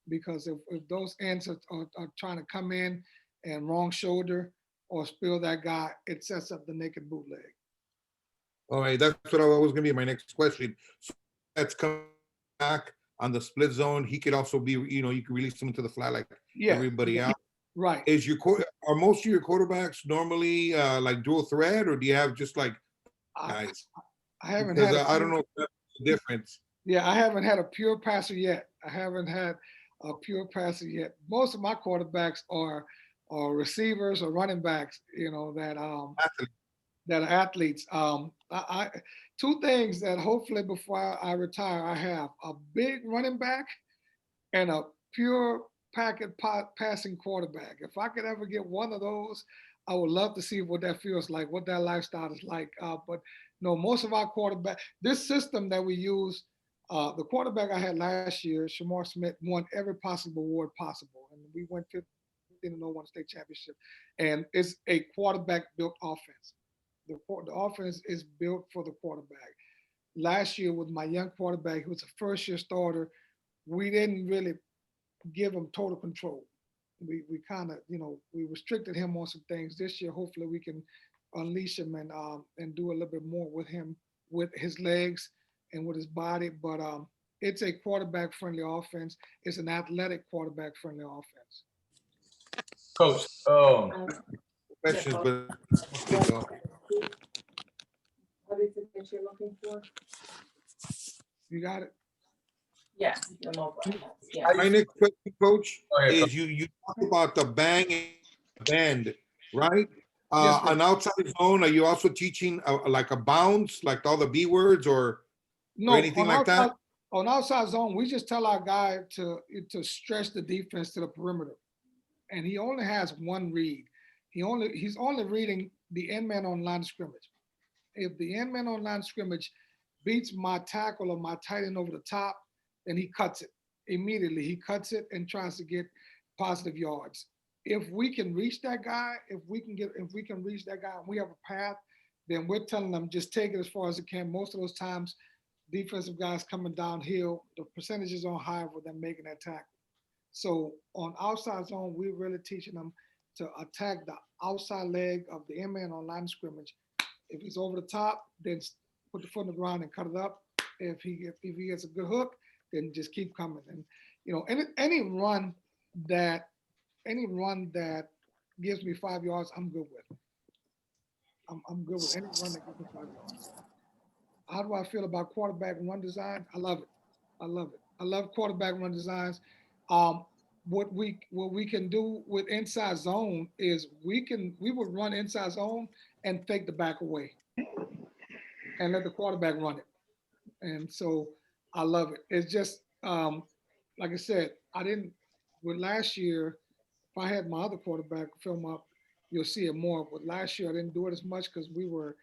because if those ends are trying to come in and wrong shoulder or spill that guy, it sets up the naked bootleg. All right, that's what I was going to be my next question. So that's coming back on the split zone. He could also be, you could release him into the flat like Yeah, everybody else. right. Is your are most of your quarterbacks normally like dual threat, or do you have just like I, guys? I haven't Because had a I pure, don't know if that's the difference. yeah, I haven't had a pure passer yet. I haven't had a pure passer yet. Most of my quarterbacks are receivers or running backs, that are athletes. Two things that hopefully before I retire, I have a big running back and a pure passing quarterback. If I could ever get one of those, I would love to see what that feels like, what that lifestyle is like. But no, most of our quarterback, this system that we use, the quarterback I had last year, Shamar Smith, won every possible award possible, and we went 15-0, won the state championship, and it's a quarterback built offense. The offense is built for the quarterback. Last year with my young quarterback, who was a first year starter, we didn't really give him total control. We kind of we restricted him on some things. This year, hopefully, we can unleash him and do a little bit more with him with his legs and with his body. But it's a quarterback friendly offense. It's an athletic quarterback friendly offense. Coach. Yeah, Questions, Coach. but mostly go. What is it that you're looking for? You got it. Yeah, the mobile. Yeah. My next question, Coach, Go ahead, Coach. is you talk about the bang and bend, right? Yes, sir. An outside zone. Are you also teaching like a bounce, like all the B words, or No, anything like that? on outside zone, we just tell our guy to stretch the defense to the perimeter, and he only has one read. He's only reading the end man on line of scrimmage. If the end man on line of scrimmage beats my tackle or my tight end over the top, then he cuts it immediately. He cuts it and tries to get positive yards. If we can reach that guy, if we can reach that guy, and we have a path, then we're telling them just take it as far as it can. Most of those times, defensive guys coming downhill, the percentages are high for them making that tackle. So on outside zone, we're really teaching them to attack the outside leg of the end man on line of scrimmage. If he's over the top, then put the foot on the ground and cut it up. If he gets a good hook, then just keep coming. And that any run that gives me 5 yards, I'm good with. I'm good with any run that gives me 5 yards. How do I feel about quarterback run design? I love it. I love it. I love quarterback run designs. Um, what we can do with inside zone is we would run inside zone and take the back away and let the quarterback run it. And so I love it. It's just like I said, I didn't with last year. If I had my other quarterback film up, you'll see it more. But last year I didn't do it as much because we were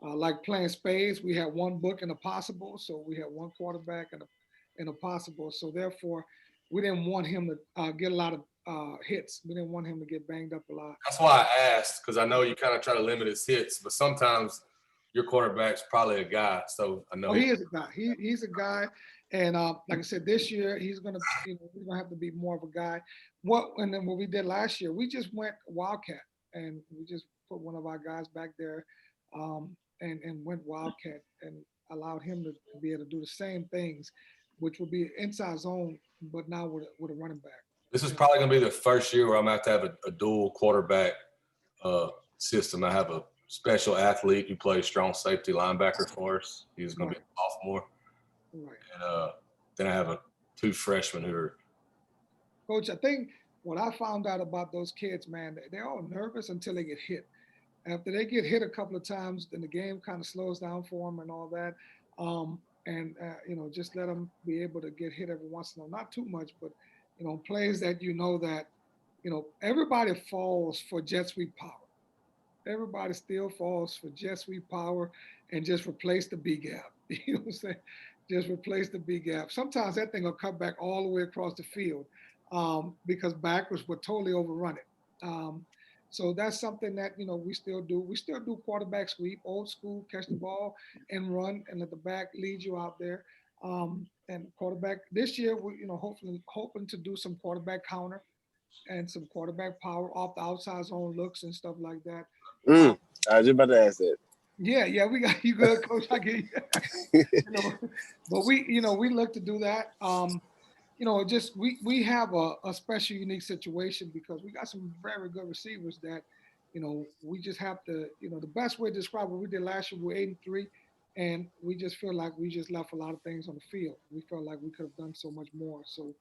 like playing spades. We had one book and a possible, so we had one quarterback and a possible. So therefore, we didn't want him to get a lot of hits. We didn't want him to get banged up a lot. That's why I asked, because I know you kind of try to limit his hits, but sometimes your quarterback's probably a guy. So I know Oh, he is a guy. He's a guy, and like I said, this year he's gonna have to be more of a guy. And then what we did last year, we just went wildcat, and we just put one of our guys back there, and went wildcat and allowed him to be able to do the same things, which would be inside zone, but now with a running back. this is You know, probably going to be the first year where I'm going to have to have a dual quarterback uh, system. I have a special athlete who plays strong safety linebacker for us. He's going to right, be a sophomore. right. And then I have two freshmen who are, Coach, I think what I found out about those kids, man, they're all nervous until they get hit. After they get hit a couple of times, then the game kind of slows down for them and all that. And just let them be able to get hit every once in a while, not too much, but plays that that everybody falls for jet sweep power. Everybody still falls for jet sweep power and just replace the B gap. You know what I'm saying? Just replace the B gap. Sometimes that thing will cut back all the way across the field because backers would totally overrun it. So that's something that we still do. We still do quarterback sweep, old school, catch the ball and run and let the back lead you out there. and quarterback this year, we hopefully hoping to do some quarterback counter and some quarterback power off the outside zone looks and stuff like that. Uh, I was just about to ask that. yeah, we got you good, coach. I get you. you know, but we look to do that. Just we have a special, unique situation because we got some very good receivers that, we just have to, the best way to describe what we did last year, we were 8-3, and we just feel like we just left a lot of things on the field. We felt like we could have done so much more. So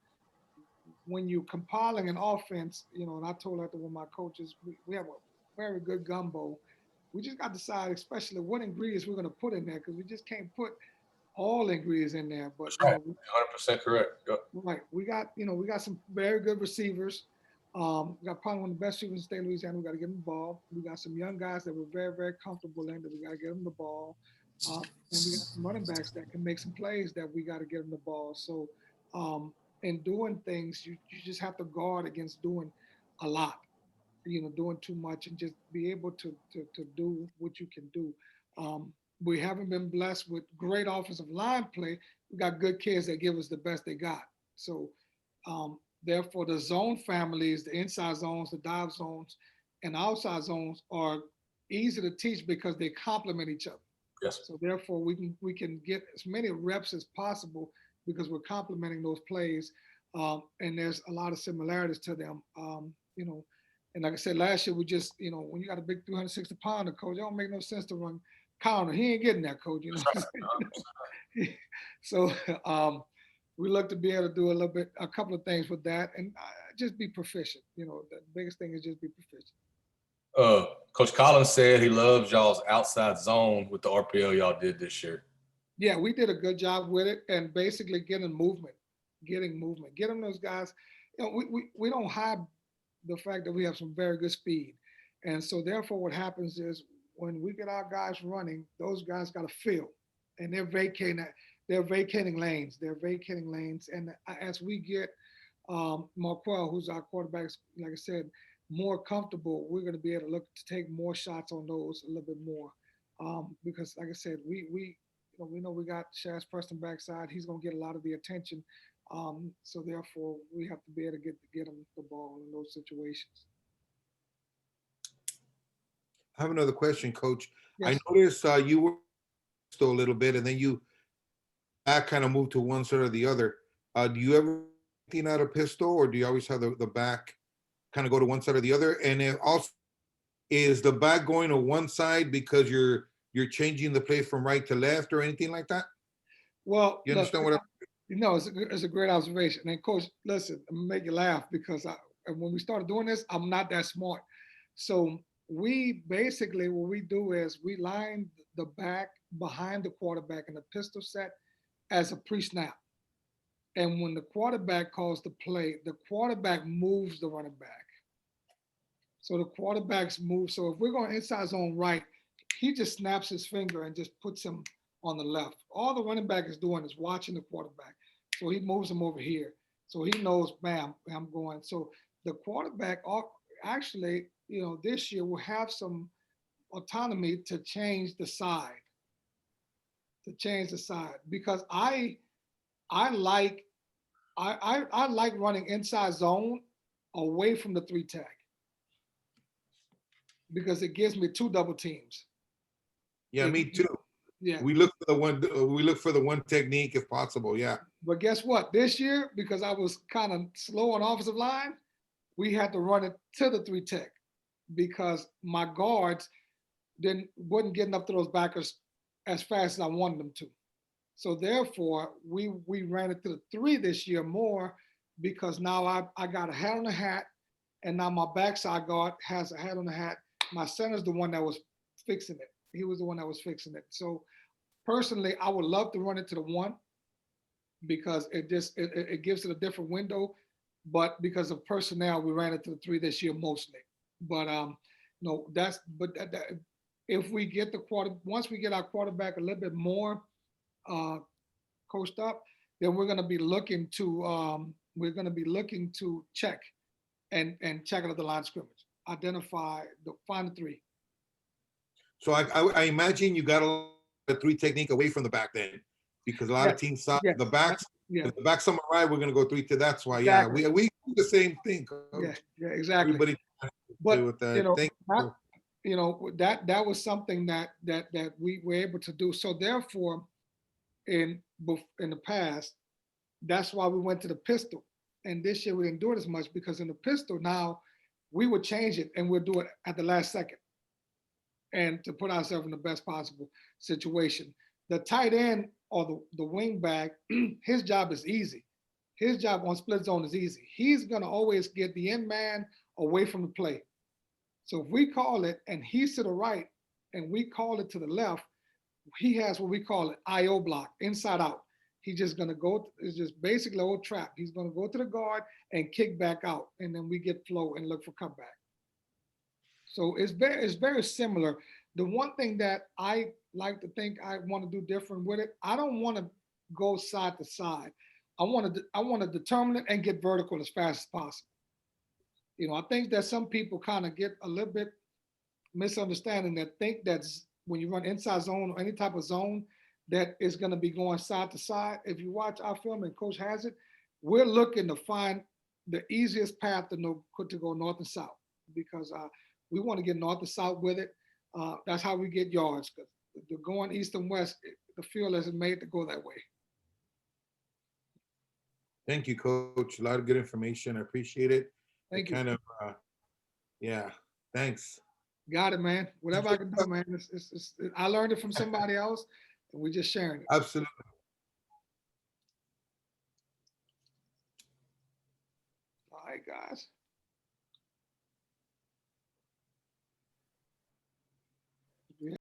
when you're compiling an offense, and I told that to one of my coaches, we have a very good gumbo. We just got to decide, especially what ingredients we're going to put in there, because we just can't put all ingredients in there. But That's right. 100% correct. Yep. right, we got some very good receivers. We got probably one of the best receivers in the state of Louisiana. We got to give them the ball. We got some young guys that we're very, very comfortable in that we got to get them the ball. And we got some running backs that can make some plays that we got to get them the ball. So, in doing things, you just have to guard against doing a lot, doing too much, and just be able to do what you can do. We haven't been blessed with great offensive line play. We got good kids that give us the best they got. So, therefore, the zone families, the inside zones, the dive zones, and outside zones are easy to teach because they complement each other. Yes. So therefore, we can get as many reps as possible because we're complementing those plays, and there's a lot of similarities to them. And like I said last year, we just when you got a big 360-pounder coach, it don't make no sense to run counter. He ain't getting that, coach. So we look to be able to do a couple of things with that, and just be proficient. The biggest thing is just be proficient. Coach Collins said he loves y'all's outside zone with the RPO y'all did this year. Yeah, we did a good job with it, and basically getting movement, getting those guys. We don't hide the fact that we have some very good speed, and so therefore what happens is when we get our guys running, those guys got to feel, and they're vacating lanes, and as we get Marquell, who's our quarterback, like I said, more comfortable, we're going to be able to look to take more shots on those a little bit more, because like I said, we know we got Shaz Preston backside. He's going to get a lot of the attention. So therefore, we have to be able to get him the ball in those situations. I have another question, Coach. Yes. I noticed you were still a little bit, and then you back kind of moved to one side or the other. Do you ever think out a pistol, or do you always have the back kind of go to one side or the other? And it also, is the back going to one side because you're changing the play from right to left or anything like that? Well, You understand what it's a great observation. And coach, listen, I'm gonna make you laugh because when we started doing this, I'm not that smart. So we basically, what we do is we line the back behind the quarterback in the pistol set as a pre-snap. And when the quarterback calls the play, the quarterback moves the running back. So the quarterbacks move. So if we're going inside zone right, he just snaps his finger and just puts him on the left. All the running back is doing is watching the quarterback. So he moves him over here. So he knows, bam, I'm going. So the quarterback actually, this year will have some autonomy to change the side. Because I like running inside zone away from the 3 tag because it gives me 2 double teams. Yeah, me too. Yeah. We look for the one technique if possible. Yeah. But guess what? This year, because I was kind of slow on offensive line, we had to run it to the 3 tech because my guards wasn't getting up to those backers as fast as I wanted them to. So therefore, we ran it to the 3 this year more because now I got a hat on the hat, and now my backside guard has a hat on the hat. My center's the one that was fixing it. He was the one that was fixing it. So personally, I would love to run it to the 1 because it gives it a different window. But because of personnel, we ran it to the 3 this year mostly. But if we get once we get our quarterback a little bit more coached up, then we're going to be looking to check and check out the line of scrimmage, find the 3. So I imagine you got a 3 technique away from the back then, because a lot of teams saw the backs Yeah, If the back's on my right, we're gonna go 3 to, that's why, yeah, exactly. we do the same thing, Yeah, coach. yeah, exactly. Everybody play But with you that. know, Thank not, you. you know, that was something that we were able to do. So therefore, in the past, that's why we went to the pistol. And this year we didn't do it as much because in the pistol now we would change it and we'll do it at the last second and to put ourselves in the best possible situation. The tight end or the wing back, his job is easy. His job on split zone is easy. He's gonna always get the end man away from the play. So if we call it and he's to the right and we call it to the left, he has what we call an IO block, inside out. He's just gonna go, it's just basically old trap. He's gonna go to the guard and kick back out, and then we get flow and look for cutback. So it's very similar. The one thing that I like to think I want to do different with it, I don't want to go side to side. I want to determine it and get vertical as fast as possible. I think that some people kind of get a little bit misunderstanding that think that's when you run inside zone or any type of zone that is going to be going side to side. If you watch our film and coach has it, we're looking to find the easiest path to go north and south because we want to get north and south with it. That's how we get yards because the going east and west, the field isn't made to go that way. Thank you, coach. A lot of good information. I appreciate it. Thank It you. kind of, yeah, thanks. Got it, man. Whatever I can do, man. I learned it from somebody else, and we're just sharing it. Absolutely. All right, guys.